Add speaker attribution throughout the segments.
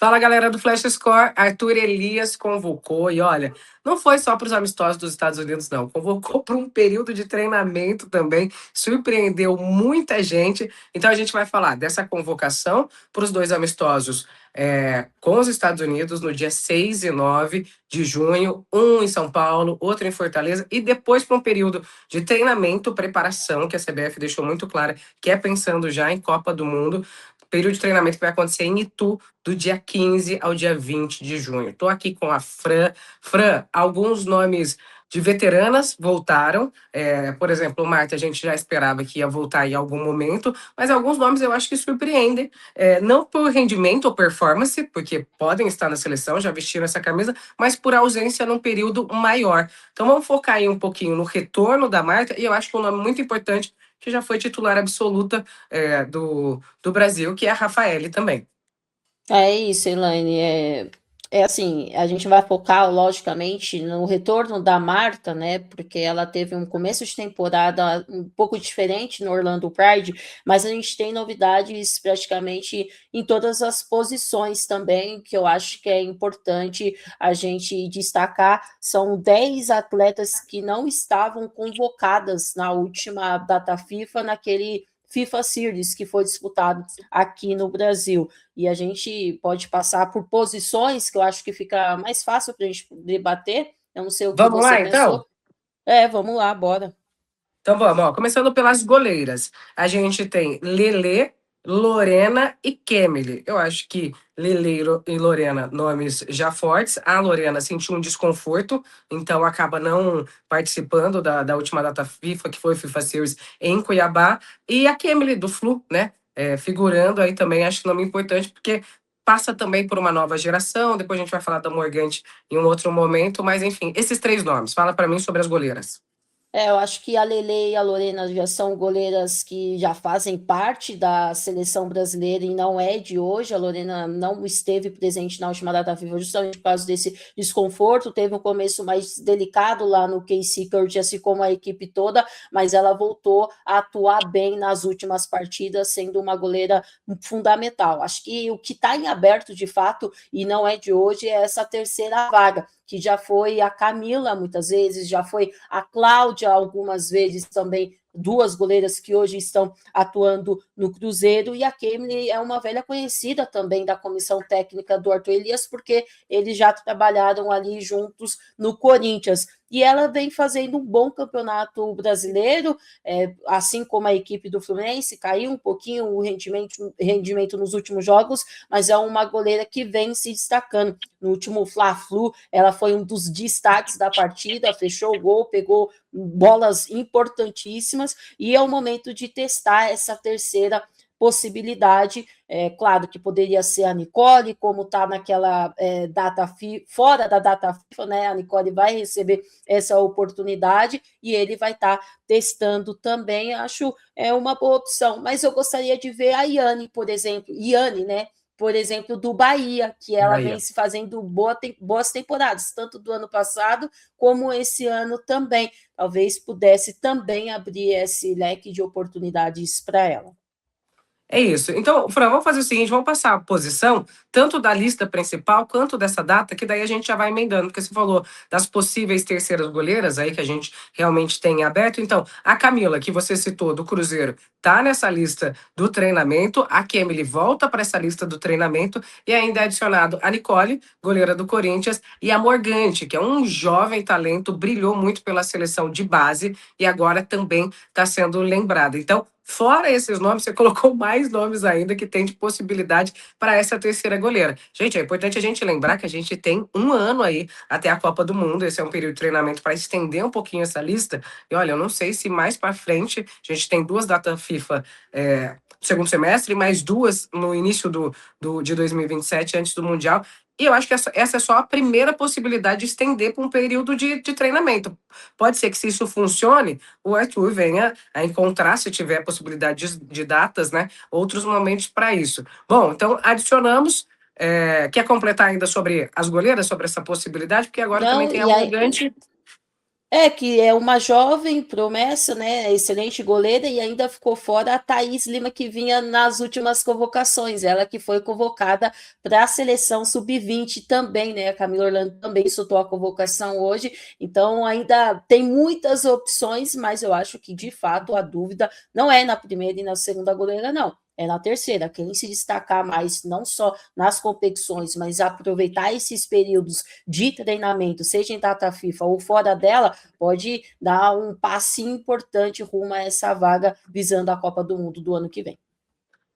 Speaker 1: Fala, galera do Flash Score. Arthur Elias convocou e olha, não foi só para os amistosos dos Estados Unidos, não. Convocou para um período de treinamento também. Surpreendeu muita gente. Então a gente vai falar dessa convocação para os dois amistosos com os Estados Unidos no dia 6 e 9 de junho, um em São Paulo, outro em Fortaleza, e depois para um período de treinamento, preparação, que a CBF deixou muito clara, que é pensando já em Copa do Mundo. Período de treinamento que vai acontecer em Itu, do dia 15 ao dia 20 de junho. Estou aqui com a Fran. Fran, alguns nomes de veteranas voltaram. Por exemplo, o Marta, a gente já esperava que ia voltar em algum momento, mas alguns nomes eu acho que surpreendem. Não por rendimento ou performance, porque podem estar na seleção, já vestiram essa camisa, mas por ausência num período maior. Então vamos focar aí um pouquinho no retorno da Marta, e eu acho que um nome muito importante, que já foi titular absoluta do Brasil, que é a Rafaele também.
Speaker 2: É isso, Elaine. É assim, a gente vai focar, logicamente, no retorno da Marta, né? Porque ela teve um começo de temporada um pouco diferente no Orlando Pride, mas a gente tem novidades praticamente em todas as posições também, que eu acho que é importante a gente destacar. São 10 atletas que não estavam convocadas na última data FIFA, naquele FIFA Series que foi disputado aqui no Brasil. E a gente pode passar por posições, que eu acho que fica mais fácil para a gente debater. Eu não sei o que
Speaker 1: Vamos
Speaker 2: você
Speaker 1: lá, então?
Speaker 2: pensou. Vamos lá, bora.
Speaker 1: Então vamos, ó. Começando pelas goleiras. A gente tem Lele, Lorena e Kemily. Eu acho que Lele e Lorena, nomes já fortes. A Lorena sentiu um desconforto, então acaba não participando da última data FIFA, que foi o FIFA Series em Cuiabá. E a Kemily, do Flu, né? Figurando aí também, acho que nome importante, porque passa também por uma nova geração. Depois a gente vai falar da Morgante em um outro momento, mas enfim, esses três nomes. Fala para mim sobre as goleiras.
Speaker 2: Eu acho que a Lele e a Lorena já são goleiras que já fazem parte da seleção brasileira e não é de hoje. A Lorena não esteve presente na última data FIFA justamente por causa desse desconforto. Teve um começo mais delicado lá no KC Curtis, assim como a equipe toda, mas ela voltou a atuar bem nas últimas partidas, sendo uma goleira fundamental. Acho que o que está em aberto de fato, e não é de hoje, é essa terceira vaga, que já foi a Camila muitas vezes, já foi a Cláudia algumas vezes também, duas goleiras que hoje estão atuando no Cruzeiro, e a Kemily é uma velha conhecida também da comissão técnica do Arthur Elias, porque eles já trabalharam ali juntos no Corinthians. E ela vem fazendo um bom campeonato brasileiro, assim como a equipe do Fluminense, caiu um pouquinho o rendimento nos últimos jogos, mas é uma goleira que vem se destacando. No último Fla-Flu, ela foi um dos destaques da partida, fechou o gol, pegou bolas importantíssimas, e é o momento de testar essa terceira possibilidade. Claro que poderia ser a Nicole, como está naquela data FIFA, fora da data FIFA, né? A Nicole vai receber essa oportunidade e ele vai estar testando também. Acho uma boa opção, mas eu gostaria de ver a Iane, por exemplo, né? Por exemplo, do Bahia, que ela vem se fazendo boas temporadas, tanto do ano passado como esse ano também. Talvez pudesse também abrir esse leque de oportunidades para ela.
Speaker 1: É isso. Então, Fran, vamos fazer o seguinte, vamos passar a posição, tanto da lista principal, quanto dessa data, que daí a gente já vai emendando, porque você falou das possíveis terceiras goleiras aí, que a gente realmente tem aberto. Então, a Camila, que você citou, do Cruzeiro, tá nessa lista do treinamento, a Kemily volta para essa lista do treinamento, e ainda é adicionado a Nicole, goleira do Corinthians, e a Morgante, que é um jovem talento, brilhou muito pela seleção de base, e agora também está sendo lembrada. Então, fora esses nomes, você colocou mais nomes ainda que tem de possibilidade para essa terceira goleira. Gente, é importante a gente lembrar que a gente tem um ano aí até a Copa do Mundo. Esse é um período de treinamento para estender um pouquinho essa lista. E olha, eu não sei se mais para frente a gente tem duas datas FIFA segundo semestre, mais duas no início de 2027, antes do Mundial. E eu acho que essa é só a primeira possibilidade de estender para um período de treinamento. Pode ser que, se isso funcione, o Arthur venha a encontrar, se tiver possibilidade de datas, né, outros momentos para isso. Bom, então adicionamos. Quer completar ainda sobre as goleiras, sobre essa possibilidade? Porque agora também
Speaker 2: Não,
Speaker 1: tem a Morgante.
Speaker 2: Que é uma jovem promessa, né? Excelente goleira, e ainda ficou fora a Thaís Lima, que vinha nas últimas convocações, ela que foi convocada para a seleção sub-20 também, né? A Camila Orlando também soltou a convocação hoje, então ainda tem muitas opções, mas eu acho que de fato a dúvida não é na primeira e na segunda goleira, não. É na terceira, quem se destacar mais, não só nas competições, mas aproveitar esses períodos de treinamento, seja em data FIFA ou fora dela, pode dar um passe importante rumo a essa vaga visando a Copa do Mundo do ano que vem.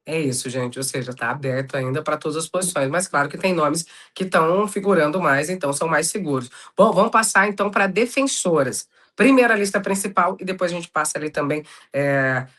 Speaker 1: É isso, gente. Ou seja, está aberto ainda para todas as posições. Mas claro que tem nomes que estão figurando mais, então são mais seguros. Bom, vamos passar então para defensoras. Primeiro a lista principal e depois a gente passa ali também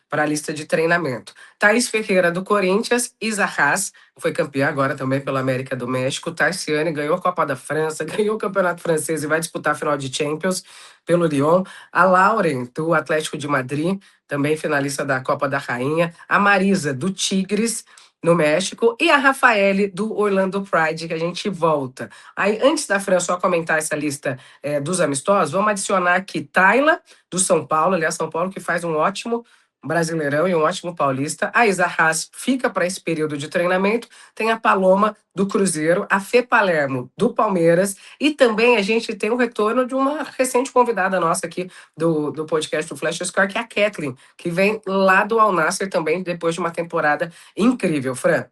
Speaker 1: para a lista de treinamento. Thaís Ferreira, do Corinthians. Isa Haas, foi campeã agora também pela América do México. Tarciane ganhou a Copa da França, ganhou o Campeonato Francês e vai disputar a final de Champions pelo Lyon. A Lauren, do Atlético de Madrid, também finalista da Copa da Rainha. A Marisa, do Tigres, no México. E a Rafaele, do Orlando Pride, que a gente volta. Aí, antes da Fran só comentar essa lista dos amistosos, vamos adicionar aqui Tayla, do São Paulo. Aliás, São Paulo que faz um ótimo Brasileirão e um ótimo paulista. A Isa Haas fica para esse período de treinamento. Tem a Paloma, do Cruzeiro, a Fê Palermo, do Palmeiras, e também a gente tem o retorno de uma recente convidada nossa aqui do podcast do Flash Score, que é a Kathleen, que vem lá do Al Nassr também, depois de uma temporada incrível. Fran.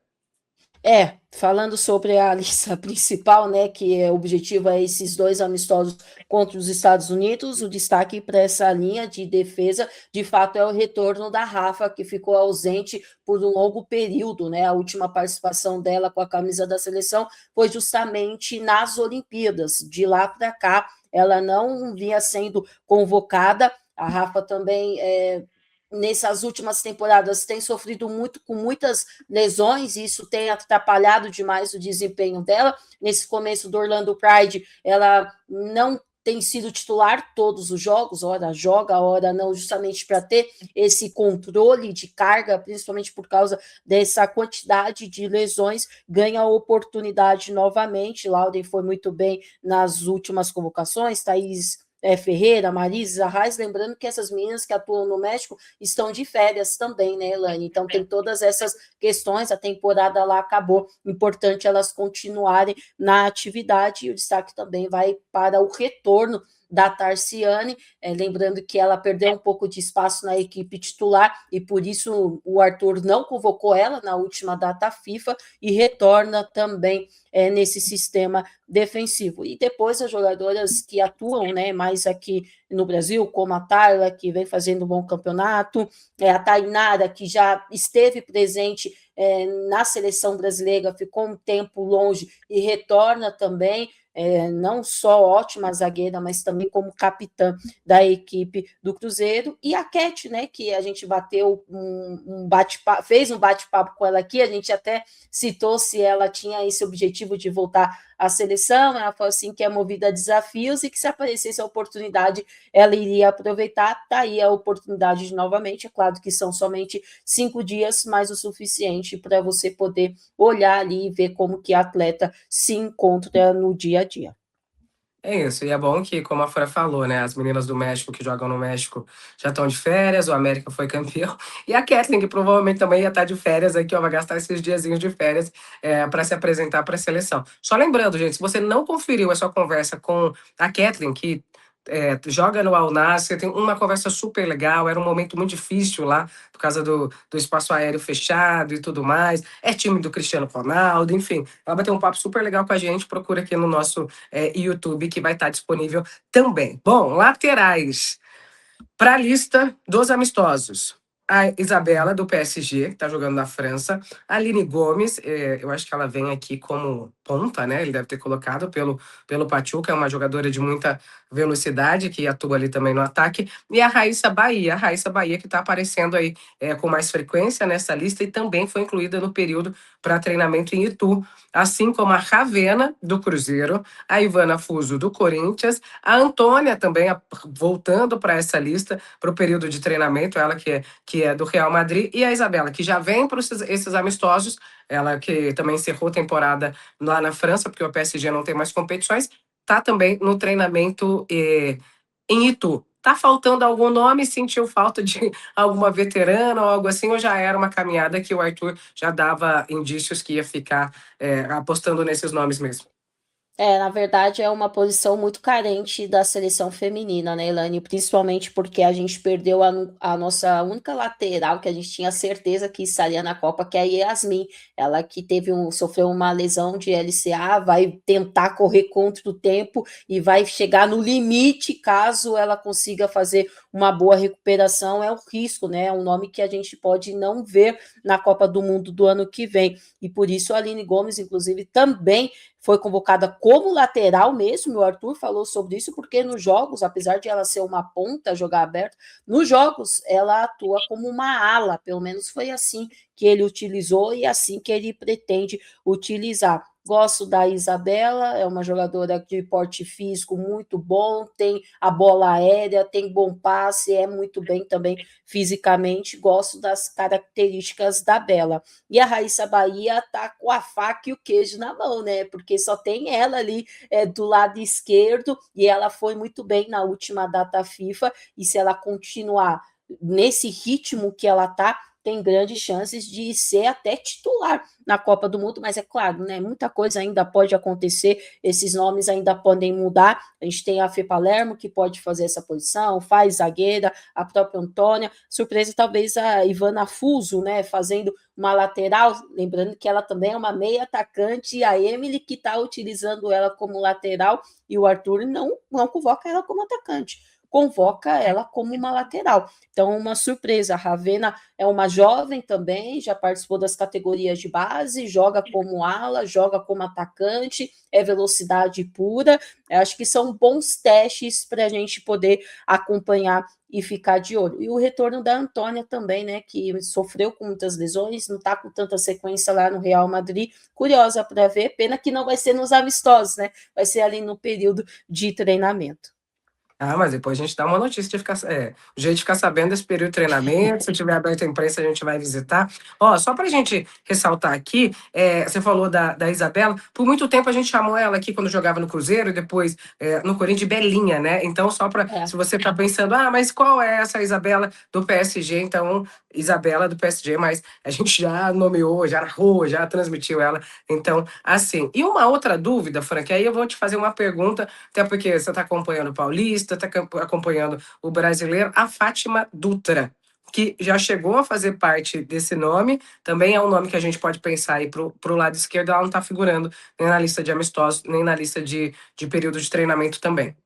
Speaker 2: Falando sobre a lista principal, né, que o objetivo é esses dois amistosos contra os Estados Unidos, o destaque para essa linha de defesa, de fato, é o retorno da Rafa, que ficou ausente por um longo período, né, a última participação dela com a camisa da seleção foi justamente nas Olimpíadas, de lá para cá, ela não vinha sendo convocada, a Rafa também nessas últimas temporadas tem sofrido muito com muitas lesões, e isso tem atrapalhado demais o desempenho dela. Nesse começo do Orlando Pride, ela não tem sido titular todos os jogos, hora joga, hora não, justamente para ter esse controle de carga, principalmente por causa dessa quantidade de lesões, ganha a oportunidade novamente. Lauden foi muito bem nas últimas convocações, Thaís Ferreira, Marisa, Arraes, lembrando que essas meninas que atuam no México estão de férias também, né, Elaine? Então tem todas essas questões, a temporada lá acabou, importante elas continuarem na atividade, e o destaque também vai para o retorno da Tarciane, lembrando que ela perdeu um pouco de espaço na equipe titular e por isso o Arthur não convocou ela na última data FIFA e retorna também nesse sistema defensivo. E depois as jogadoras que atuam, né, mais aqui no Brasil, como a Tayla, que vem fazendo um bom campeonato, a Tainara, que já esteve presente na seleção brasileira, ficou um tempo longe e retorna também, não só ótima zagueira, mas também como capitã da equipe do Cruzeiro, e a Cat, né, que a gente bateu um bate-papo, fez um bate-papo com ela aqui, a gente até citou se ela tinha esse objetivo de voltar à seleção, ela falou assim que é movida a desafios e que se aparecesse a oportunidade, ela iria aproveitar. Tá aí a oportunidade de novamente, é claro que são somente 5 dias, mas o suficiente para você poder olhar ali e ver como que a atleta se encontra no dia a dia.
Speaker 1: É isso, e é bom que, como a Fran falou, né, as meninas do México que jogam no México já estão de férias, o América foi campeão, e a Kathleen, que provavelmente também ia estar de férias aqui, ó, vai gastar esses diazinhos de férias para se apresentar para a seleção. Só lembrando, gente, se você não conferiu essa conversa com a Kathleen, que joga no Al Nassr, tem uma conversa super legal, era um momento muito difícil lá, por causa do espaço aéreo fechado e tudo mais, é time do Cristiano Ronaldo, enfim, ela vai ter um papo super legal com a gente, procura aqui no nosso YouTube, que vai estar disponível também. Bom, laterais, para a lista dos amistosos. A Isabela, do PSG, que está jogando na França. A Aline Gomes, eu acho que ela vem aqui como ponta, né? Ele deve ter colocado pelo Pachuca, é uma jogadora de muita velocidade, que atua ali também no ataque. E a Raíssa Bahia, que está aparecendo aí com mais frequência nessa lista e também foi incluída no período para treinamento em Itu, assim como a Ravena, do Cruzeiro, a Ivana Fuso, do Corinthians, a Antônia também voltando para essa lista, para o período de treinamento, ela que é do Real Madrid, e a Isabela, que já vem para esses amistosos, ela que também encerrou temporada lá na França, porque o PSG não tem mais competições, está também no treinamento em Itu. Tá faltando algum nome? Sentiu falta de alguma veterana ou algo assim, ou já era uma caminhada que o Arthur já dava indícios que ia ficar apostando nesses nomes mesmo?
Speaker 2: Na verdade é uma posição muito carente da seleção feminina, né, Elaine? Principalmente porque a gente perdeu a nossa única lateral que a gente tinha certeza que estaria na Copa, que é a Yasmin. Ela que sofreu uma lesão de LCA, vai tentar correr contra o tempo e vai chegar no limite caso ela consiga fazer uma boa recuperação. É um risco, né? É um nome que a gente pode não ver na Copa do Mundo do ano que vem. E por isso a Aline Gomes, inclusive, também foi convocada como lateral mesmo, o Arthur falou sobre isso, porque nos jogos, apesar de ela ser uma ponta, jogar aberto, nos jogos ela atua como uma ala, pelo menos foi assim que ele utilizou e assim que ele pretende utilizar. Gosto da Isabela, é uma jogadora de porte físico muito bom, tem a bola aérea, tem bom passe, é muito bem também fisicamente, gosto das características da Bela. E a Raíssa Bahia tá com a faca e o queijo na mão, né? Porque só tem ela ali do lado esquerdo e ela foi muito bem na última data FIFA. E se ela continuar nesse ritmo que ela tá, tem grandes chances de ser até titular na Copa do Mundo, mas é claro, né? Muita coisa ainda pode acontecer, esses nomes ainda podem mudar. A gente tem a Fê Palermo, que pode fazer essa posição, faz zagueira, a própria Antônia. Surpresa, talvez a Ivana Fuso, né? Fazendo uma lateral, lembrando que ela também é uma meia atacante, a Emily que está utilizando ela como lateral e o Arthur não convoca ela como atacante, convoca ela como uma lateral. Então, uma surpresa. A Ravena é uma jovem também, já participou das categorias de base, joga como ala, joga como atacante, é velocidade pura. Eu acho que são bons testes para a gente poder acompanhar e ficar de olho. E o retorno da Antônia também, né, que sofreu com muitas lesões, não está com tanta sequência lá no Real Madrid. Curiosa para ver, pena que não vai ser nos amistosos, né? Vai ser ali no período de treinamento.
Speaker 1: Ah, mas depois a gente dá uma notícia de ficar, o jeito de ficar sabendo desse período de treinamento, se tiver aberto a imprensa, a gente vai visitar. Ó, só pra gente ressaltar aqui, você falou da Isabela, por muito tempo a gente chamou ela aqui quando jogava no Cruzeiro e depois no Corinthians de Belinha, né? Então, só para se você tá pensando, mas qual é essa Isabela do PSG? Então, Isabela do PSG, mas a gente já nomeou, já narrou, já transmitiu ela. Então, assim. E uma outra dúvida, Frank, aí eu vou te fazer uma pergunta, até porque você está acompanhando o Paulista, está acompanhando o brasileiro, a Fátima Dutra, que já chegou a fazer parte desse nome, também é um nome que a gente pode pensar aí para o lado esquerdo, ela não está figurando nem na lista de amistosos, nem na lista de período de treinamento também.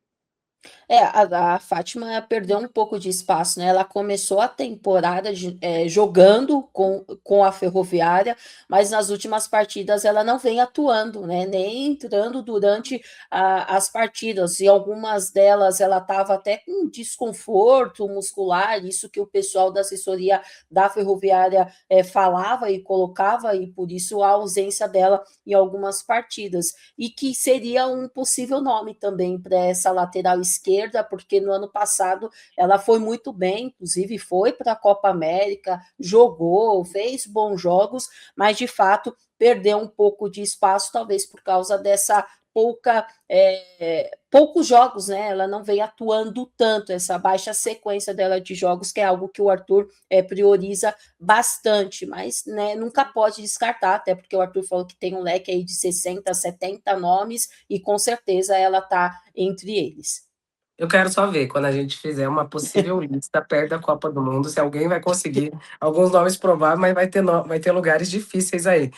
Speaker 2: A Fátima perdeu um pouco de espaço, né? Ela começou a temporada jogando com a Ferroviária, mas nas últimas partidas ela não vem atuando, né? Nem entrando durante as partidas. E algumas delas ela estava até com desconforto muscular, isso que o pessoal da assessoria da Ferroviária falava e colocava, e por isso a ausência dela em algumas partidas. E que seria um possível nome também para essa lateral esquerda, porque no ano passado ela foi muito bem, inclusive foi para a Copa América, jogou, fez bons jogos, mas de fato perdeu um pouco de espaço, talvez por causa dessa poucos jogos, né? Ela não vem atuando tanto, essa baixa sequência dela de jogos, que é algo que o Arthur prioriza bastante, mas né, nunca pode descartar, até porque o Arthur falou que tem um leque aí de 60, 70 nomes, e com certeza ela está entre eles.
Speaker 1: Eu quero só ver, quando a gente fizer uma possível lista perto da Copa do Mundo, se alguém vai conseguir alguns nomes prováveis, mas vai ter lugares difíceis aí.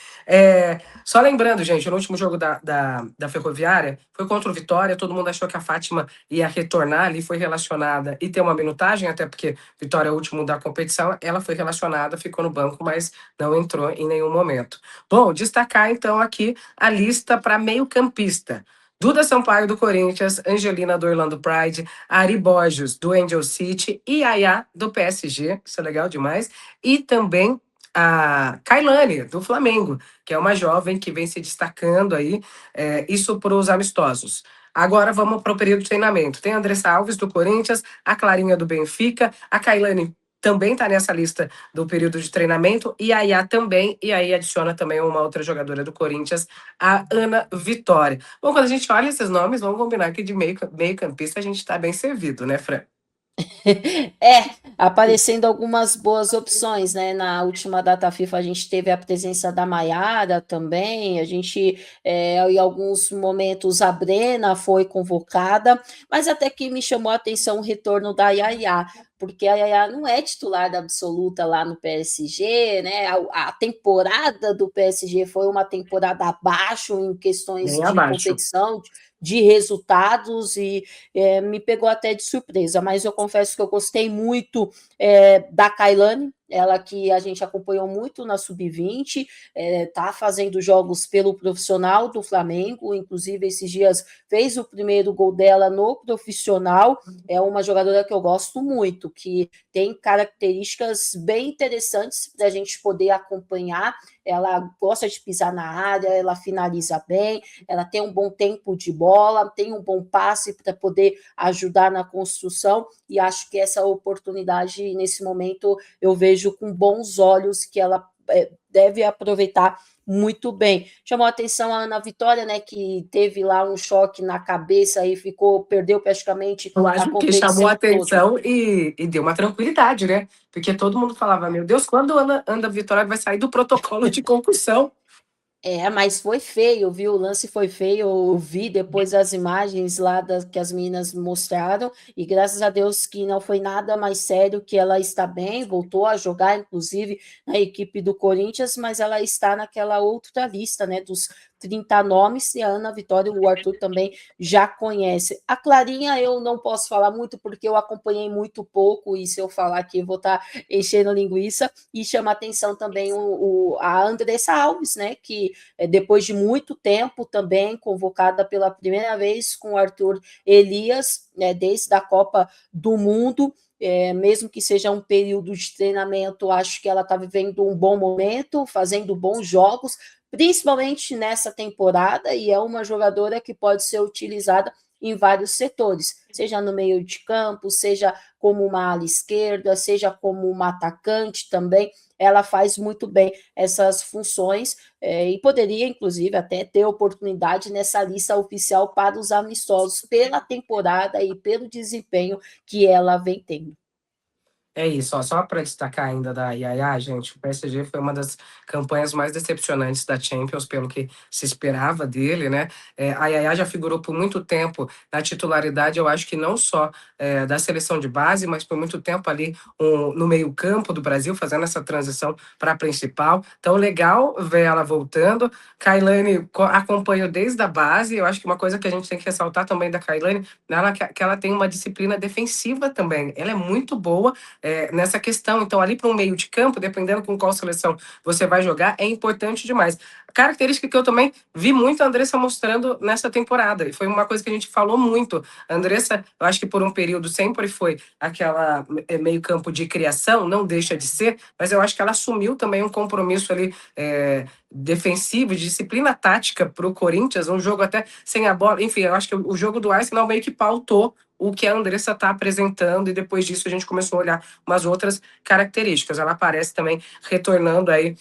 Speaker 1: Só lembrando, gente, no último jogo da Ferroviária, foi contra o Vitória, todo mundo achou que a Fátima ia retornar ali, foi relacionada e ter uma minutagem, até porque Vitória é o último da competição, ela foi relacionada, ficou no banco, mas não entrou em nenhum momento. Bom, destacar então aqui a lista para meio-campista. Duda Sampaio, do Corinthians, Angelina, do Orlando Pride, Ari Borges, do Angel City, e Yaya, do PSG, isso é legal demais, e também a Kailane, do Flamengo, que é uma jovem que vem se destacando aí, isso para os amistosos. Agora vamos para o período de treinamento. Tem a Andressa Alves, do Corinthians, a Clarinha, do Benfica, a Kailane também está nessa lista do período de treinamento, e a Yaya também, e aí adiciona também uma outra jogadora do Corinthians, a Ana Vitória. Bom, quando a gente olha esses nomes, vamos combinar que de meio-campista a gente está bem servido, né, Fran?
Speaker 2: É, aparecendo algumas boas opções, né? Na última data FIFA a gente teve a presença da Maiara também, a gente, em alguns momentos a Brena foi convocada, mas até que me chamou a atenção o retorno da Yaya, porque a Yaya não é titular absoluta lá no PSG, né? A temporada do PSG foi uma temporada abaixo em questões
Speaker 1: Bem
Speaker 2: de
Speaker 1: abaixo.
Speaker 2: competição, de resultados, e me pegou até de surpresa, mas eu confesso que eu gostei muito da Kailane, ela que a gente acompanhou muito na Sub-20, está fazendo jogos pelo profissional do Flamengo, inclusive esses dias fez o primeiro gol dela no profissional, é uma jogadora que eu gosto muito, que tem características bem interessantes para a gente poder acompanhar, ela gosta de pisar na área, ela finaliza bem, ela tem um bom tempo de bola, tem um bom passe para poder ajudar na construção, e acho que essa oportunidade, nesse momento, eu vejo com bons olhos que ela deve aproveitar muito bem. Chamou a atenção a Ana Vitória, né, que teve lá um choque na cabeça e perdeu praticamente
Speaker 1: Eu
Speaker 2: a
Speaker 1: acho que chamou a
Speaker 2: competição toda.
Speaker 1: atenção e deu uma tranquilidade, né? Porque todo mundo falava, meu Deus, quando Ana Vitória vai sair do protocolo de concussão?
Speaker 2: Mas foi feio, viu? O lance foi feio. Eu vi depois as imagens lá que as meninas mostraram, e graças a Deus que não foi nada mais sério, que ela está bem, voltou a jogar, inclusive, na equipe do Corinthians, mas ela está naquela outra lista, né? Dos 30 nomes, e a Ana Vitória, o Arthur também já conhece. A Clarinha eu não posso falar muito, porque eu acompanhei muito pouco, e se eu falar aqui, eu vou estar enchendo linguiça, e chama atenção também a Andressa Alves, né? Que depois de muito tempo também convocada pela primeira vez com o Arthur Elias, né, desde a Copa do Mundo, mesmo que seja um período de treinamento, acho que ela está vivendo um bom momento, fazendo bons jogos, principalmente nessa temporada, e é uma jogadora que pode ser utilizada em vários setores, seja no meio de campo, seja como uma ala esquerda, seja como uma atacante também, ela faz muito bem essas funções, e poderia, inclusive, até ter oportunidade nessa lista oficial para os amistosos pela temporada e pelo desempenho que ela vem tendo.
Speaker 1: É isso, ó, só para destacar ainda da Yaya, gente, o PSG foi uma das campanhas mais decepcionantes da Champions, pelo que se esperava dele, né? A Yaya já figurou por muito tempo na titularidade, eu acho que não só da seleção de base, mas por muito tempo ali no meio-campo do Brasil, fazendo essa transição para a principal. Então, legal ver ela voltando. Kailane acompanhou desde a base, eu acho que uma coisa que a gente tem que ressaltar também da Kailane, que ela tem uma disciplina defensiva também. Ela é muito boa nessa questão. Então, ali para um meio de campo, dependendo com qual seleção você vai jogar, é importante demais. Característica que eu também vi muito a Andressa mostrando nessa temporada, e foi uma coisa que a gente falou muito. A Andressa, eu acho que por um período sempre foi aquela meio campo de criação, não deixa de ser, mas eu acho que ela assumiu também um compromisso ali defensivo, de disciplina tática para o Corinthians, um jogo até sem a bola. Enfim, eu acho que o jogo do Arsenal meio que pautou o que a Andressa está apresentando, e depois disso a gente começou a olhar umas outras características. Ela aparece também retornando aí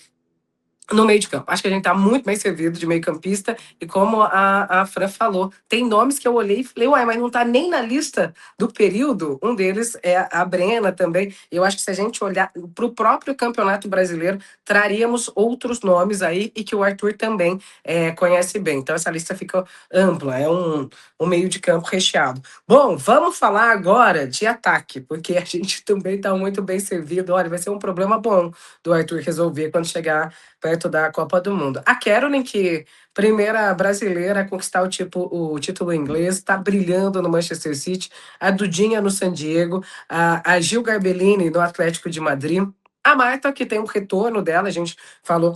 Speaker 1: no meio de campo. Acho que a gente está muito bem servido de meio-campista, e como a Fran falou, tem nomes que eu olhei e falei, uai, mas não está nem na lista do período. Um deles é a Brena também. Eu acho que se a gente olhar para o próprio Campeonato Brasileiro, traríamos outros nomes aí, e que o Arthur também conhece bem. Então essa lista fica ampla, é um meio de campo recheado. Bom, vamos falar agora de ataque, porque a gente também está muito bem servido. Olha, vai ser um problema bom do Arthur resolver quando chegar perto da Copa do Mundo. A Caroline, que primeira brasileira a conquistar o título inglês, está brilhando no Manchester City. A Dudinha no San Diego, a Gil Garbellini no Atlético de Madrid. A Marta, que tem o retorno dela, a gente falou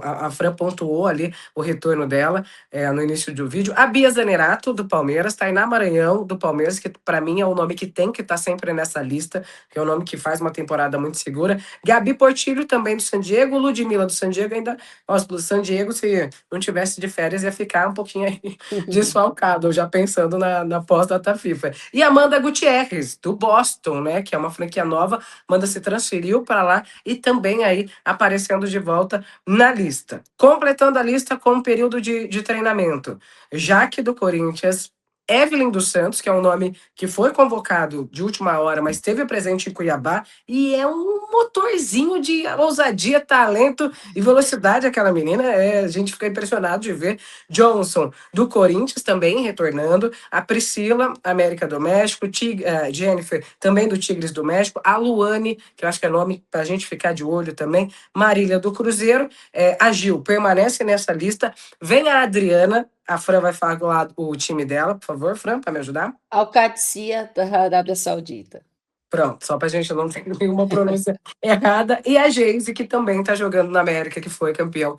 Speaker 1: a Fran pontuou ali o retorno dela no início do vídeo. A Bia Zanerato, do Palmeiras, Tainá Maranhão, do Palmeiras, que para mim é o nome que tem que estar sempre nessa lista, que é o nome que faz uma temporada muito segura. Gabi Portillo, também do San Diego. Ludmilla, do San Diego, ainda. Nossa, do San Diego, se não tivesse de férias, ia ficar um pouquinho aí desfalcado, já pensando na pós-data FIFA. E Amanda Gutierrez, do Boston, né, que é uma franquia nova. Amanda se transferiu para lá e também aí aparecendo de volta na lista. Completando a lista com um período de treinamento. Jaque do Corinthians, Evelyn dos Santos, que é um nome que foi convocado de última hora, mas esteve presente em Cuiabá, e é um motorzinho de ousadia, talento e velocidade aquela menina. A gente fica impressionado de ver. Johnson, do Corinthians, também retornando. A Priscila, América do México. Jennifer, também do Tigres do México. A Luane, que eu acho que é nome para a gente ficar de olho também. Marília, do Cruzeiro. A Gil permanece nessa lista. Vem a Adriana. A Fran vai falar o time dela, por favor, Fran, para me ajudar.
Speaker 2: Al-Qadsiya, da Arábia Saudita.
Speaker 1: Pronto, só para a gente não ter nenhuma pronúncia errada. E a Geise, que também está jogando na América, que foi campeão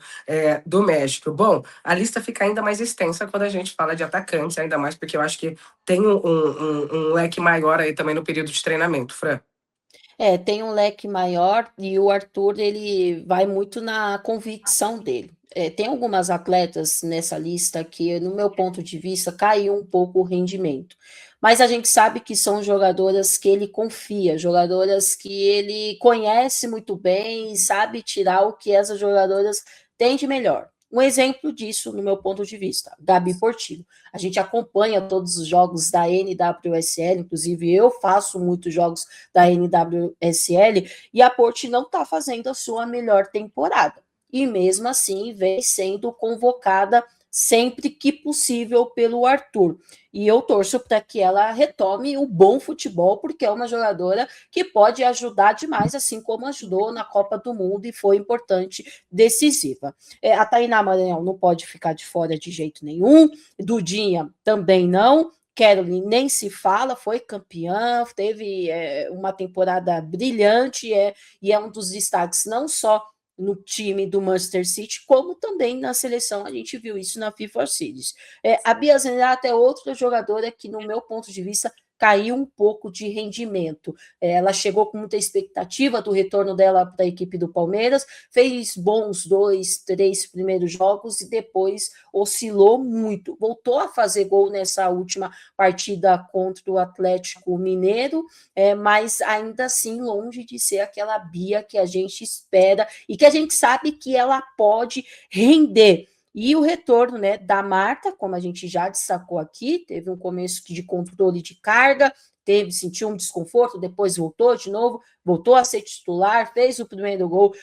Speaker 1: do México. Bom, a lista fica ainda mais extensa quando a gente fala de atacantes, ainda mais porque eu acho que tem um leque maior aí também no período de treinamento, Fran.
Speaker 2: Tem um leque maior e o Arthur ele vai muito na convicção dele. Tem algumas atletas nessa lista que, no meu ponto de vista, caiu um pouco o rendimento. Mas a gente sabe que são jogadoras que ele confia, jogadoras que ele conhece muito bem e sabe tirar o que essas jogadoras têm de melhor. Um exemplo disso, no meu ponto de vista, Gabi Portillo. A gente acompanha todos os jogos da NWSL, inclusive eu faço muitos jogos da NWSL, e a Porto não está fazendo a sua melhor temporada. E mesmo assim vem sendo convocada sempre que possível pelo Arthur. E eu torço para que ela retome o bom futebol, porque é uma jogadora que pode ajudar demais, assim como ajudou na Copa do Mundo e foi importante, decisiva. A Tainá Maranhão não pode ficar de fora de jeito nenhum, Dudinha também não, Caroline nem se fala, foi campeã, teve uma temporada brilhante e é um dos destaques não só no time do Manchester City, como também na seleção, a gente viu isso na FIFA Series. A Bia Zanerato é outra jogadora que, no meu ponto de vista, caiu um pouco de rendimento. Ela chegou com muita expectativa do retorno dela para a equipe do Palmeiras, fez bons 2, 3 primeiros jogos e depois oscilou muito. Voltou a fazer gol nessa última partida contra o Atlético Mineiro, mas ainda assim longe de ser aquela Bia que a gente espera e que a gente sabe que ela pode render. E o retorno, né, da Marta, como a gente já destacou aqui, teve um começo de controle de carga, sentiu um desconforto, depois voltou de novo, voltou a ser titular, fez o primeiro gol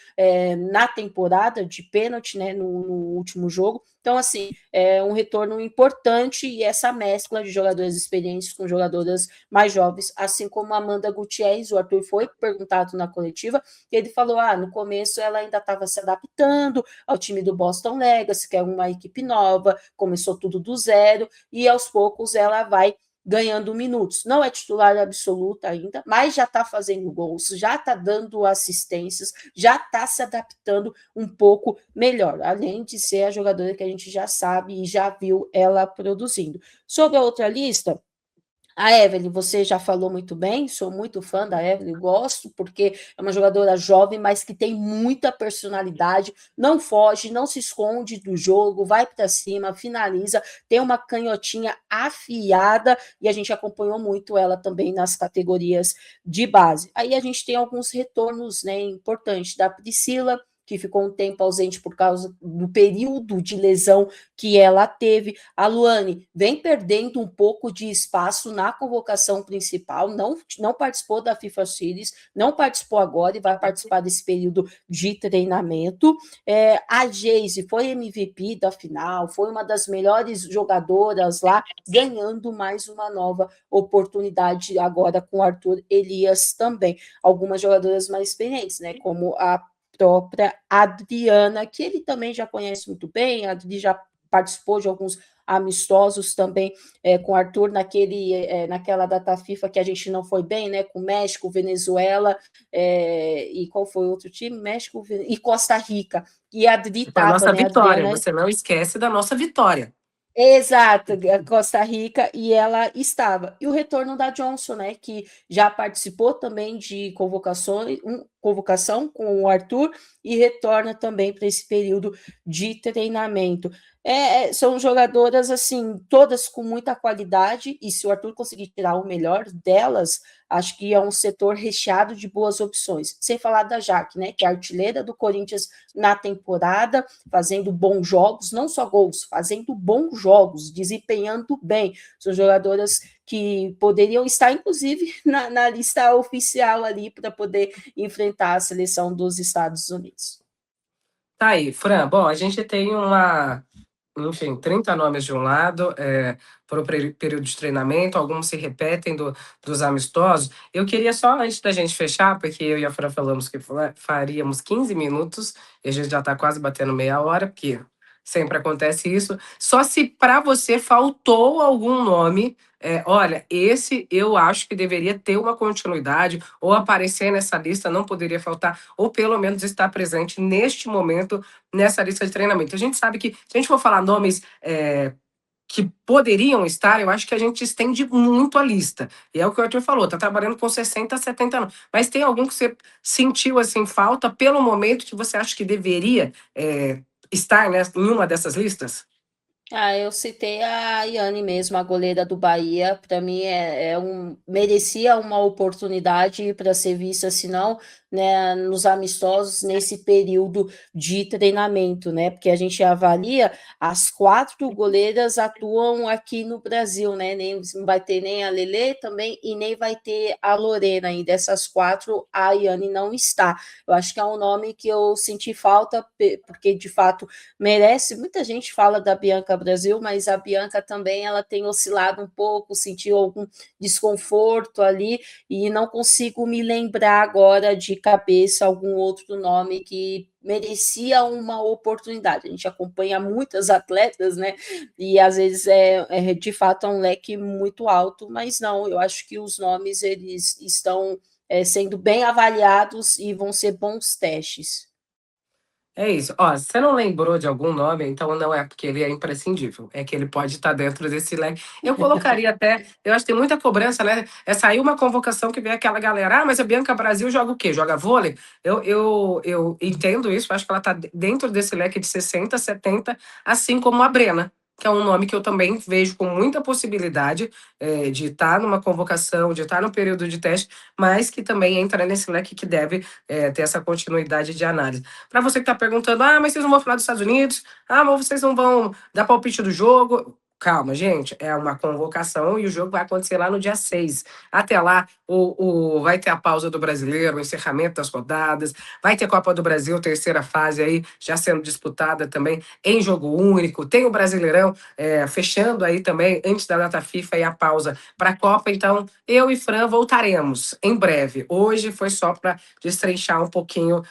Speaker 2: na temporada de pênalti, né, no último jogo. Então, assim, é um retorno importante e essa mescla de jogadores experientes com jogadoras mais jovens, assim como a Amanda Gutierrez, o Arthur foi perguntado na coletiva, e ele falou, no começo ela ainda estava se adaptando ao time do Boston Legacy, que é uma equipe nova, começou tudo do zero, e aos poucos ela vai ganhando minutos. Não é titular absoluta ainda, mas já está fazendo gols, já está dando assistências, já está se adaptando um pouco melhor, além de ser a jogadora que a gente já sabe e já viu ela produzindo. Sobre a outra lista, a Evelyn, você já falou muito bem, sou muito fã da Evelyn, gosto, porque é uma jogadora jovem, mas que tem muita personalidade, não foge, não se esconde do jogo, vai para cima, finaliza, tem uma canhotinha afiada, e a gente acompanhou muito ela também nas categorias de base. Aí a gente tem alguns retornos, né, importantes da Priscila, que ficou um tempo ausente por causa do período de lesão que ela teve. A Luane vem perdendo um pouco de espaço na convocação principal, não participou da FIFA Series, não participou agora e vai participar desse período de treinamento. A Geise foi MVP da final, foi uma das melhores jogadoras lá, ganhando mais uma nova oportunidade agora com o Arthur Elias também. Algumas jogadoras mais experientes, né, como a própria Adriana, que ele também já conhece muito bem, a Adri já participou de alguns amistosos também com o Arthur naquela data FIFA que a gente não foi bem, né? Com México, Venezuela e qual foi o outro time? México e Costa Rica. E a Adri
Speaker 1: A
Speaker 2: estava,
Speaker 1: nossa
Speaker 2: né,
Speaker 1: vitória,
Speaker 2: Adriana?
Speaker 1: você não esquece da nossa vitória.
Speaker 2: Exato, Costa Rica, e ela estava. E o retorno da Johnson, né, que já participou também de convocação com o Arthur e retorna também para esse período de treinamento. São jogadoras, assim, todas com muita qualidade, e se o Arthur conseguir tirar o melhor delas, acho que é um setor recheado de boas opções. Sem falar da Jaque, né, que é a artilheira do Corinthians na temporada, fazendo bons jogos, não só gols, fazendo bons jogos, desempenhando bem. São jogadoras que poderiam estar, inclusive, na lista oficial ali para poder enfrentar a seleção dos Estados Unidos.
Speaker 1: Tá aí, Fran. Bom, a gente tem enfim, 30 nomes de um lado, para o período de treinamento, alguns se repetem dos amistosos. Eu queria só, antes da gente fechar, porque eu e a Fran falamos que faríamos 15 minutos, e a gente já está quase batendo meia hora, porque sempre acontece isso. Só se para você faltou algum nome, olha, esse eu acho que deveria ter uma continuidade, ou aparecer nessa lista, não poderia faltar, ou pelo menos estar presente neste momento nessa lista de treinamento. A gente sabe que, se a gente for falar nomes que poderiam estar, eu acho que a gente estende muito a lista. E é o que o Arthur falou, está trabalhando com 60, 70 anos. Mas tem algum que você sentiu assim falta pelo momento que você acha que deveria estar, né, em uma dessas listas?
Speaker 2: Eu citei a Yane mesmo, a goleira do Bahia. Para mim, merecia uma oportunidade para ser vista, se não, né, nos amistosos, nesse período de treinamento, né? Porque a gente avalia, as 4 goleiras atuam aqui no Brasil, né? Não vai ter nem a Lelê também e nem vai ter a Lorena. E dessas 4, a Yane não está. Eu acho que é um nome que eu senti falta, porque de fato merece. Muita gente fala da Bianca Brasil, mas a Bianca também ela tem oscilado um pouco, sentiu algum desconforto ali e não consigo me lembrar agora de cabeça algum outro nome que merecia uma oportunidade. A gente acompanha muitas atletas, né? E às vezes de fato um leque muito alto, mas não, eu acho que os nomes eles estão sendo bem avaliados e vão ser bons testes.
Speaker 1: É isso. Ó, se você não lembrou de algum nome, então não é porque ele é imprescindível. É que ele pode estar dentro desse leque. Eu colocaria até. Eu acho que tem muita cobrança, né? Saiu uma convocação que vem aquela galera. Ah, mas a Bianca Brasil joga o quê? Joga vôlei? Eu entendo isso. Acho que ela está dentro desse leque de 60, 70, assim como a Brena, que é um nome que eu também vejo com muita possibilidade de estar numa convocação, de estar no período de teste, mas que também entra nesse leque que deve ter essa continuidade de análise. Para você que está perguntando, ah, mas vocês não vão falar dos Estados Unidos? Ah, mas vocês não vão dar palpite do jogo? Calma, gente, é uma convocação e o jogo vai acontecer lá no dia 6. Até lá, vai ter a pausa do brasileiro, o encerramento das rodadas, vai ter Copa do Brasil, terceira fase aí, já sendo disputada também em jogo único. Tem o Brasileirão fechando aí também, antes da data FIFA e a pausa para a Copa. Então, eu e Fran voltaremos em breve. Hoje foi só para destrinchar um pouquinho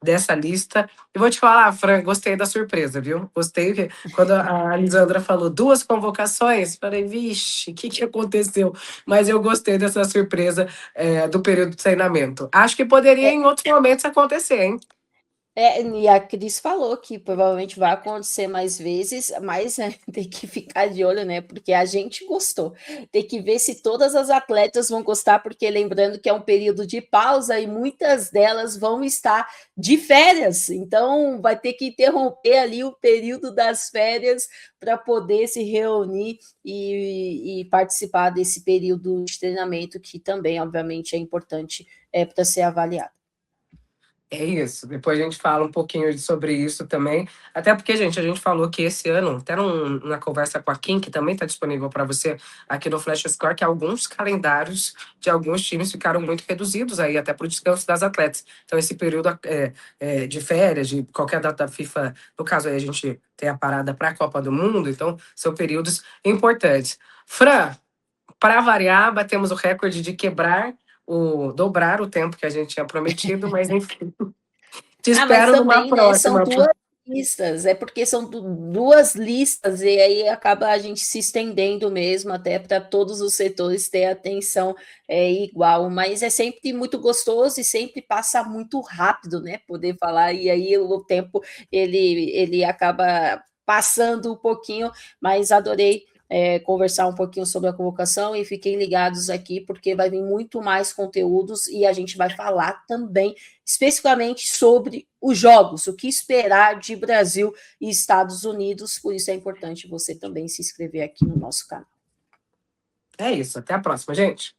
Speaker 1: dessa lista. E vou te falar, Fran, gostei da surpresa, viu? Gostei que quando a Lisandra falou 2 convocações, falei, vixe, o que aconteceu? Mas eu gostei dessa surpresa do período de treinamento. Acho que poderia em outros momentos acontecer, hein?
Speaker 2: E a Cris falou que provavelmente vai acontecer mais vezes, mas tem que ficar de olho, né? Porque a gente gostou. Tem que ver se todas as atletas vão gostar, porque lembrando que é um período de pausa e muitas delas vão estar de férias. Então, vai ter que interromper ali o período das férias para poder se reunir e participar desse período de treinamento, que também, obviamente, é importante para ser avaliado.
Speaker 1: É isso. Depois a gente fala um pouquinho sobre isso também. Até porque, gente, a gente falou que esse ano, até na conversa com a Kim, que também está disponível para você aqui no Flash Score, que alguns calendários de alguns times ficaram muito reduzidos aí, até para o descanso das atletas. Então, esse período de férias, de qualquer data FIFA, no caso aí a gente tem a parada para a Copa do Mundo, então são períodos importantes. Fran, para variar, batemos o recorde de dobrar o tempo que a gente tinha prometido, mas enfim. Te
Speaker 2: Mas
Speaker 1: espero numa
Speaker 2: também, né, são
Speaker 1: próxima.
Speaker 2: listas, é porque são duas listas, e aí acaba a gente se estendendo mesmo, até para todos os setores ter atenção igual, mas é sempre muito gostoso e sempre passa muito rápido, né, poder falar, e aí o tempo, ele acaba passando um pouquinho, mas adorei conversar um pouquinho sobre a convocação e fiquem ligados aqui, porque vai vir muito mais conteúdos e a gente vai falar também especificamente sobre os jogos, o que esperar de Brasil e Estados Unidos, por isso é importante você também se inscrever aqui no nosso canal.
Speaker 1: É isso, até a próxima, gente.